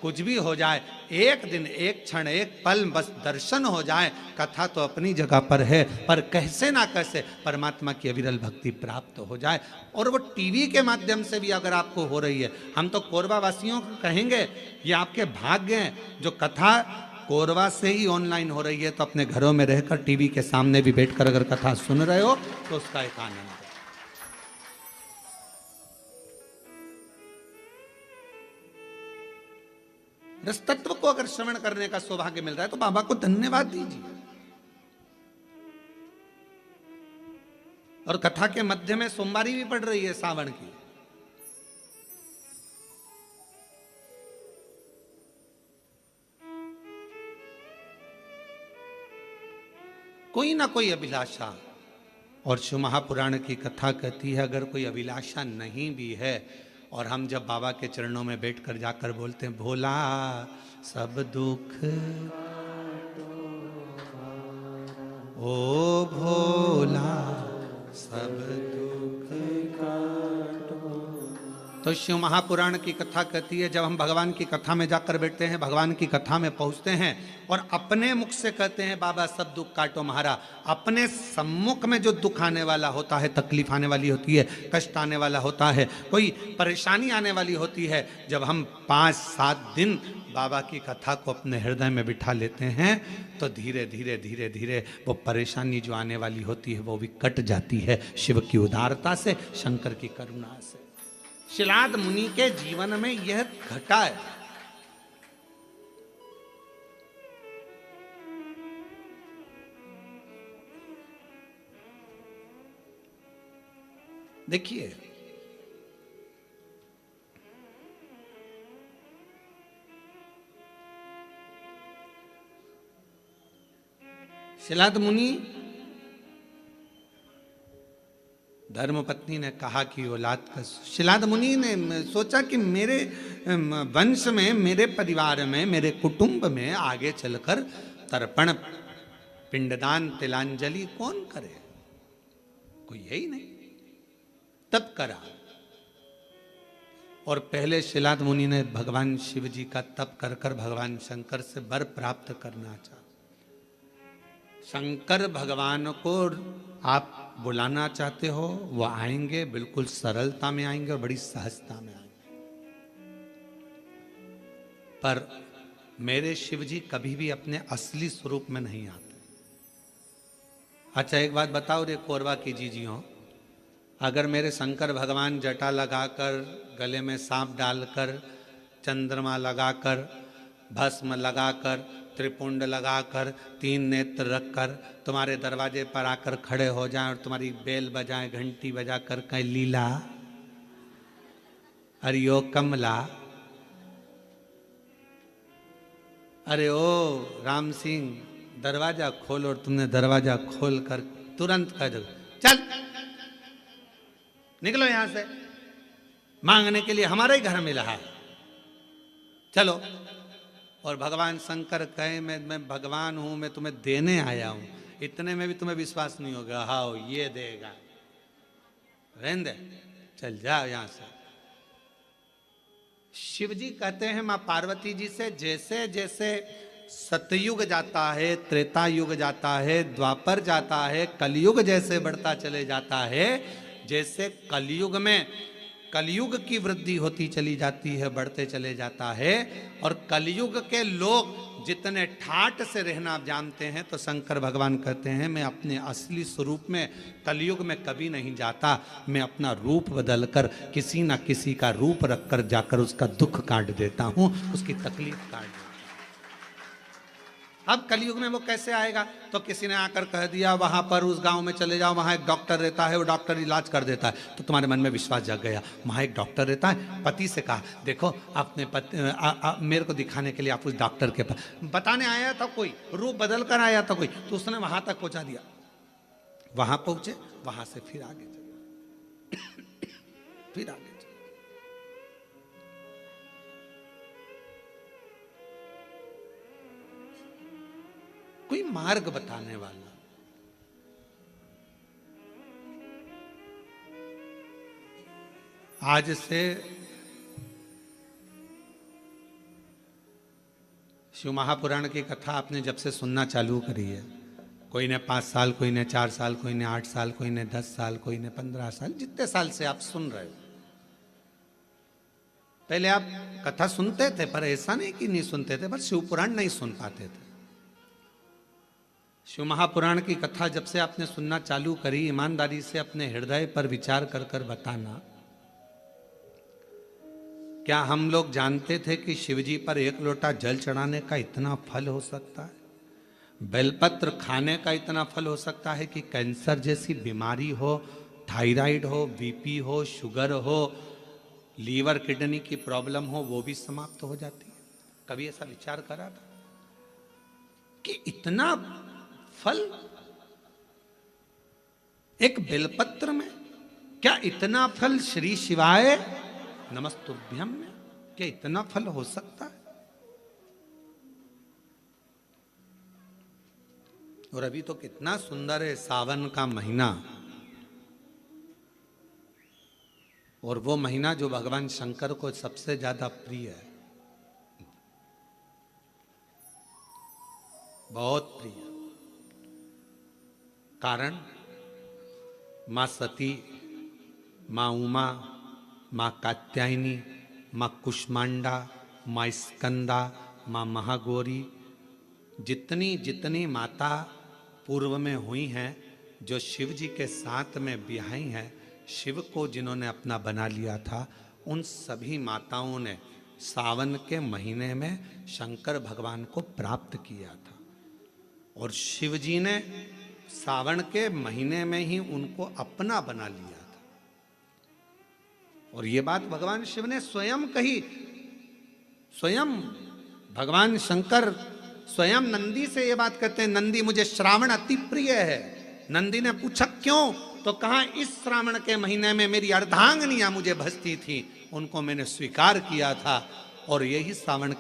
कुछ भी हो जाए, एक दिन, एक क्षण, एक पल बस दर्शन हो जाए, कथा तो अपनी जगह पर है, पर कैसे ना कैसे परमात्मा की अविरल भक्ति प्राप्त हो जाए। और वो टीवी के माध्यम से भी अगर आपको हो रही है, हम तो कोरबा वासियों को कहेंगे ये आपके भाग्य हैं, जो कथा कोरबा से ही ऑनलाइन हो रही है, तो अपने घरों में रहकर टीवी के सामने भी बैठकर अगर कथा सुन रहे हो तो उसका एक आनंद है। रस तत्व को अगर श्रवण करने का सौभाग्य मिल रहा है तो बाबा को धन्यवाद दीजिए। और कथा के मध्य में सोमवारी भी पड़ रही है सावन की। कोई ना कोई अभिलाषा, और शिव महापुराण की कथा कहती है अगर कोई अभिलाषा नहीं भी है, और हम जब बाबा के चरणों में बैठकर जाकर बोलते हैं भोला सब दुख, ओ भोला सब दुख काटो, तो शिव महापुराण की कथा कहती है जब हम भगवान की कथा में जाकर बैठते हैं, भगवान की कथा में पहुंचते हैं और अपने मुख से कहते हैं बाबा सब दुख काटो महारा, अपने सम्मुख में जो दुख आने वाला होता है, तकलीफ आने वाली होती है, कष्ट आने वाला होता है, कोई परेशानी आने वाली होती है, जब हम 5-7 दिन बाबा की कथा को अपने हृदय में बिठा लेते हैं तो धीरे धीरे धीरे धीरे वो परेशानी जो आने वाली होती है वो भी कट जाती है, शिव की उदारता से, शंकर की करुणा से। शिलाद मुनि के जीवन में यह घटा है। देखिए शिलाद मुनि, धर्मपत्नी ने कहा कि औलाद का, शिलाद मुनि ने सोचा कि मेरे वंश में, मेरे परिवार में, मेरे कुटुंब में आगे चलकर तर्पण, पिंडदान, तिलांजलि कौन करे, कोई है ही नहीं। तब करा, और पहले शिलाद मुनि ने भगवान शिव जी का तप कर कर भगवान शंकर से वर प्राप्त करना चाहा। शंकर भगवान को आप बुलाना चाहते हो, वो आएंगे, बिल्कुल सरलता में आएंगे और बड़ी सहजता में आएंगे। पर मेरे शिव जी कभी भी अपने असली स्वरूप में नहीं आते। अच्छा एक बात बताओ रे कोरबा की जीजियों, अगर मेरे शंकर भगवान जटा लगाकर, गले में सांप डालकर, चंद्रमा लगाकर, भस्म लगाकर, त्रिपुंड लगाकर, 3 नेत्र रखकर तुम्हारे दरवाजे पर आकर खड़े हो जाएं और तुम्हारी बेल बजाएं, घंटी बजाकर कहें लीला, अरे ओ कमला, अरे ओ राम सिंह दरवाजा खोल, और तुमने दरवाजा खोल कर तुरंत कह दो चल निकलो यहां से, मांगने के लिए हमारा ही घर मिला है, चलो। और भगवान शंकर कहे मैं भगवान हूं, मैं तुम्हें देने आया हूं, इतने में भी तुम्हें विश्वास नहीं होगा, हाओ ये देगा, रहने दे, चल जाओ यहां से। शिव जी कहते हैं मां पार्वती जी से, जैसे जैसे सतयुग जाता है, त्रेता युग जाता है, द्वापर जाता है, कलयुग जैसे बढ़ता चले जाता है, जैसे कलयुग में कलयुग की वृद्धि होती चली जाती है, बढ़ते चले जाता है, और कलयुग के लोग जितने ठाट से रहना जानते हैं, तो शंकर भगवान कहते हैं मैं अपने असली स्वरूप में कलयुग में कभी नहीं जाता, मैं अपना रूप बदलकर किसी ना किसी का रूप रखकर जाकर उसका दुख काट देता हूं, उसकी तकलीफ काट देता हूं। अब कलयुग में वो कैसे आएगा, तो किसी ने आकर कह दिया वहां पर उस गांव में चले जाओ, वहां एक डॉक्टर रहता है, वो डॉक्टर इलाज कर देता है, तो तुम्हारे मन में विश्वास जग गया, वहां एक डॉक्टर रहता है। पति से कहा देखो अपने पति मेरे को दिखाने के लिए आप उस डॉक्टर के पास, बताने आया था कोई, रूप बदल कर आया था कोई, तो उसने वहां तक पहुंचा दिया, वहां पहुंचे, वहां से फिर आगे चले, फिर आगे। कोई मार्ग बताने वाला, आज से शिव महापुराण की कथा आपने जब से सुनना चालू करी है, कोई ने 5 साल, कोई ने 4 साल, कोई ने 8 साल, कोई ने 10 साल, कोई ने 15 साल, जितने साल से आप सुन रहे हो। पहले आप कथा सुनते थे, पर ऐसा नहीं कि नहीं सुनते थे, पर शिव पुराण नहीं सुन पाते थे। शिव महापुराण की कथा जब से आपने सुनना चालू करी, ईमानदारी से अपने हृदय पर विचार कर कर बताना, क्या हम लोग जानते थे कि शिवजी पर 1 लोटा जल चढ़ाने का इतना फल हो सकता है? बेलपत्र खाने का इतना फल हो सकता है कि कैंसर जैसी बीमारी हो, थायराइड हो, बीपी हो, शुगर हो, लीवर किडनी की प्रॉब्लम हो, वो भी समाप्त हो जाती है? कभी ऐसा विचार करा था कि इतना फल एक बेलपत्र में? क्या इतना फल श्री शिवाय नमस्तुभ्यम में, क्या इतना फल हो सकता है? और अभी तो कितना सुंदर है सावन का महीना, और वो महीना जो भगवान शंकर को सबसे ज्यादा प्रिय है, बहुत प्रिय। कारण मां सती, मां उमा, मां कात्यायनी, मां कुष्मांडा, मां स्कंदा, मां महागौरी, जितनी जितनी माता पूर्व में हुई हैं, जो शिव जी के साथ में ब्याही हैं, शिव को जिन्होंने अपना बना लिया था, उन सभी माताओं ने सावन के महीने में शंकर भगवान को प्राप्त किया था। और शिव जी ने सावन के महीने में ही उनको अपना बना लिया था। और ये बात भगवान शिव ने स्वयं कही। स्वयं भगवान शंकर स्वयं नंदी से ये बात कहते हैं, नंदी मुझे श्रावण अति प्रिय है। नंदी ने पूछा क्यों? तो कहा इस श्रावण के महीने में मेरी अर्धांगिनियां मुझे भजती थी, उनको मैंने स्वीकार किया था, और यही श्रावण